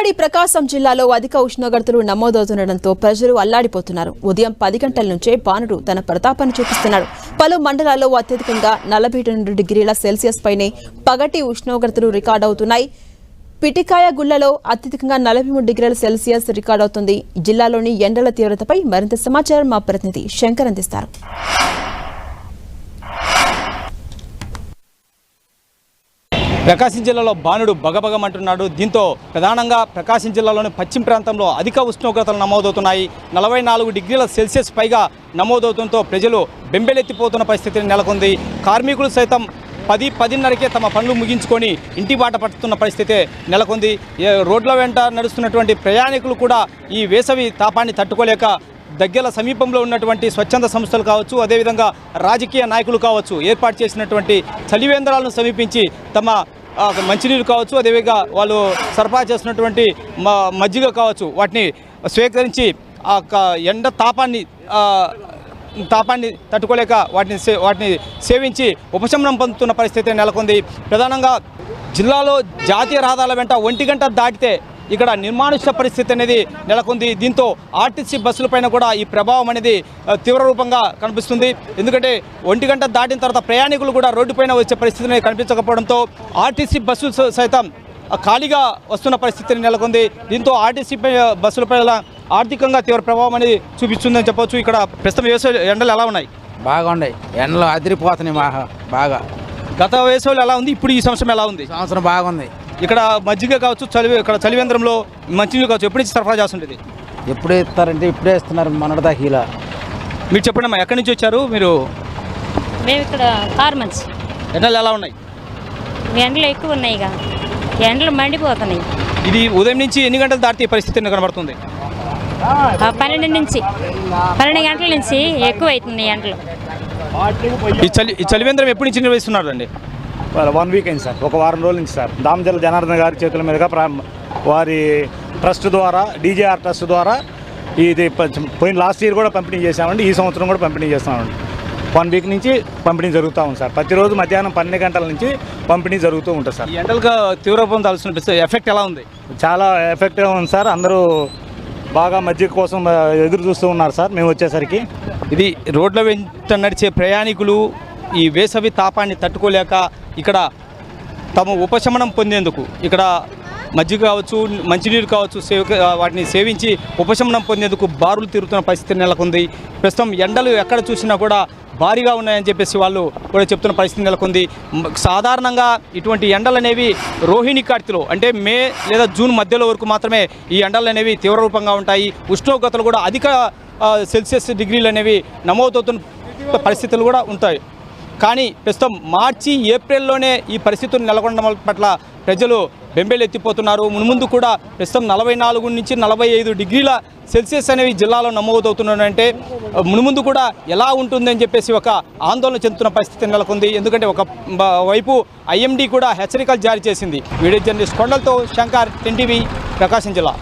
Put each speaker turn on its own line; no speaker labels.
ఉమ్మడి ప్రకాశం జిల్లాలో అధిక ఉష్ణోగ్రతలు నమోదవుతుండటంతో ప్రజలు అల్లాడిపోతున్నారు. ఉదయం 10 గంటల నుంచే బాణుడు తన ప్రతాపాన్ని చూపిస్తున్నాడు. పలు మండలాల్లో అత్యధికంగా 42 డిగ్రీల సెల్సియస్ పైనే పగటి ఉష్ణోగ్రతలు రికార్డవుతున్నాయి. పిటికాయగుళ్లలో అత్యధికంగా 43 డిగ్రీల సెల్సియస్ రికార్డవుతుంది. జిల్లాలోని ఎండల తీవ్రతపై మరింత సమాచారం మా ప్రతినిధి శంకర్ అందిస్తారు.
ప్రకాశం జిల్లాలో బాణుడు బగబగమంటున్నాడు. దీంతో ప్రధానంగా ప్రకాశం జిల్లాలోని పశ్చిమ ప్రాంతంలో అధిక ఉష్ణోగ్రతలు నమోదవుతున్నాయి. 44 డిగ్రీల సెల్సియస్ పైగా నమోదవుతుండటంతో ప్రజలు బెంబెలెత్తిపోతున్న పరిస్థితి నెలకొంది. కార్మికులు సైతం 10-10:30కే తమ పనులు ముగించుకొని ఇంటి బాట పడుతున్న పరిస్థితి నెలకొంది. రోడ్ల వెంట నడుస్తున్నటువంటి ప్రయాణికులు కూడా ఈ వేసవి తాపాన్ని తట్టుకోలేక దగ్గర సమీపంలో ఉన్నటువంటి స్వచ్ఛంద సంస్థలు కావచ్చు, అదేవిధంగా రాజకీయ నాయకులు కావచ్చు, ఏర్పాటు చేసినటువంటి చలివేంద్రాలను సమీపించి తమ మంచినీరు కావచ్చు, అదేవిధంగా వాళ్ళు సరఫరా చేసినటువంటి మజ్జిగ కావచ్చు, వాటిని స్వీకరించి ఎండ తాపాన్ని తట్టుకోలేక వాటిని సేవించి ఉపశమనం పొందుతున్న పరిస్థితి నెలకొంది. ప్రధానంగా జిల్లాలో జాతీయ రహదారుల వెంట 1 గంట దాటితే ఇక్కడ నిర్మానుష్య పరిస్థితి అనేది నెలకొంది. దీంతో ఆర్టీసీ బస్సులపైన కూడా ఈ ప్రభావం అనేది తీవ్ర రూపంగా కనిపిస్తుంది. ఎందుకంటే 1 గంట దాటిన తర్వాత ప్రయాణికులు కూడా రోడ్డుపైన వచ్చే పరిస్థితి అనేది కనిపించకపోవడంతో ఆర్టీసీ బస్సులు సైతం ఖాళీగా వస్తున్న పరిస్థితి నెలకొంది. దీంతో ఆర్టీసీ బస్సులపైన ఆర్థికంగా తీవ్ర ప్రభావం అనేది చూపిస్తుందని చెప్పవచ్చు. ఇక్కడ ప్రస్తుతం వేసవి ఎండలు ఎలా ఉన్నాయి?
బాగా ఉన్నాయి, ఎండలు అదిరిపోతున్నాయి బాగా.
గత వేసవిలో ఎలా ఉంది, ఇప్పుడు ఈ సంవత్సరం ఎలా ఉంది?
సంవత్సరం బాగుంది. ఇక్కడ
మజ్జిగ కావచ్చు, ఇక్కడ చలివేంద్రంలో మంచినీళ్ళు కావచ్చు, ఎప్పుడు నుంచి సరఫరా చేస్తుంటుంది?
ఎప్పుడే ఇస్తారంటే ఇప్పుడే ఇస్తున్నారు. మొన్నటిదా హీలా.
మీరు చెప్పండి అమ్మా, ఎక్కడి నుంచి వచ్చారు మీరు?
మేము ఇక్కడ కార్మంచి.
ఎండలు ఎలా ఉన్నాయి?
ఎండలు ఎక్కువ ఉన్నాయి, ఇక ఎండలు మండిపోతున్నాయి.
ఇది ఉదయం నుంచి ఎన్ని గంటలు దాటితే పరిస్థితి కనబడుతుంది?
12 గంటల నుంచి ఎక్కువ అవుతున్నాయి ఎండలు.
ఈ చలివేంద్రం ఎప్పటి నుంచి నిర్వహిస్తున్నారు అండి?
1 వీక్ అయింది సార్, ఒక వారం రోజుల నుంచి సార్. దామజల జనార్దన్ గారి చేతుల మీదుగా వారి ట్రస్ట్ ద్వారా, డీజేఆర్ ట్రస్ట్ ద్వారా ఇది పోయిన లాస్ట్ ఇయర్ కూడా పంపిణీ చేసామండి, ఈ సంవత్సరం కూడా పంపిణీ చేస్తామండి. 1 వీక్ నుంచి పంపిణీ జరుగుతూ ఉంది సార్. ప్రతిరోజు మధ్యాహ్నం 12 గంటల నుంచి పంపిణీ జరుగుతూ ఉంటుంది సార్.
ఈ ఎండలుగా తీవ్రరూపం దాల్సిన ఎఫెక్ట్ ఎలా ఉంది?
చాలా ఎఫెక్టివ్గా ఉంది సార్. అందరూ బాగా మజ్జిగ కోసం ఎదురు చూస్తూ ఉన్నారు సార్ మేము వచ్చేసరికి.
ఇది రోడ్ల వెంట నడిచే ప్రయాణికులు ఈ వేసవి తాపాన్ని తట్టుకోలేక ఇక్కడ తమ ఉపశమనం పొందేందుకు ఇక్కడ మజ్జిగ కావచ్చు, మంచినీరు కావచ్చు, వాటిని సేవించి ఉపశమనం పొందేందుకు బారులు తిరుగుతున్న పరిస్థితి నెలకొంది. ప్రస్తుతం ఎండలు ఎక్కడ చూసినా కూడా భారీగా ఉన్నాయని చెప్పేసి వాళ్ళు కూడా చెప్తున్న పరిస్థితి నెలకొంది. సాధారణంగా ఇటువంటి ఎండలు అనేవి రోహిణి కార్తెలో అంటే మే లేదా జూన్ మధ్యలో వరకు మాత్రమే ఈ ఎండలు అనేవి తీవ్ర రూపంగా ఉంటాయి. ఉష్ణోగ్రతలు కూడా అధిక సెల్సియస్ డిగ్రీలు అనేవి నమోదవుతున్న పరిస్థితులు కూడా ఉంటాయి. కానీ ప్రస్తుతం మార్చి ఏప్రిల్లోనే ఈ పరిస్థితులు నెలకొనడం పట్ల ప్రజలు బెంబేలెత్తిపోతున్నారు. మున్ముందు కూడా ప్రస్తుతం 44 నుంచి 45 డిగ్రీల సెల్సియస్ అనేవి జిల్లాలో నమోదవుతున్నాయంటే మున్ముందు కూడా ఎలా ఉంటుందని చెప్పేసి ఒక ఆందోళన చెందుతున్న పరిస్థితి నెలకొంది. ఎందుకంటే ఒక వైపు IMD కూడా హెచ్చరికలు జారీ చేసింది. వీడియో జర్నలిస్ట్ కొండలతో శంకర్, 10 టీవీ, ప్రకాశం జిల్లా.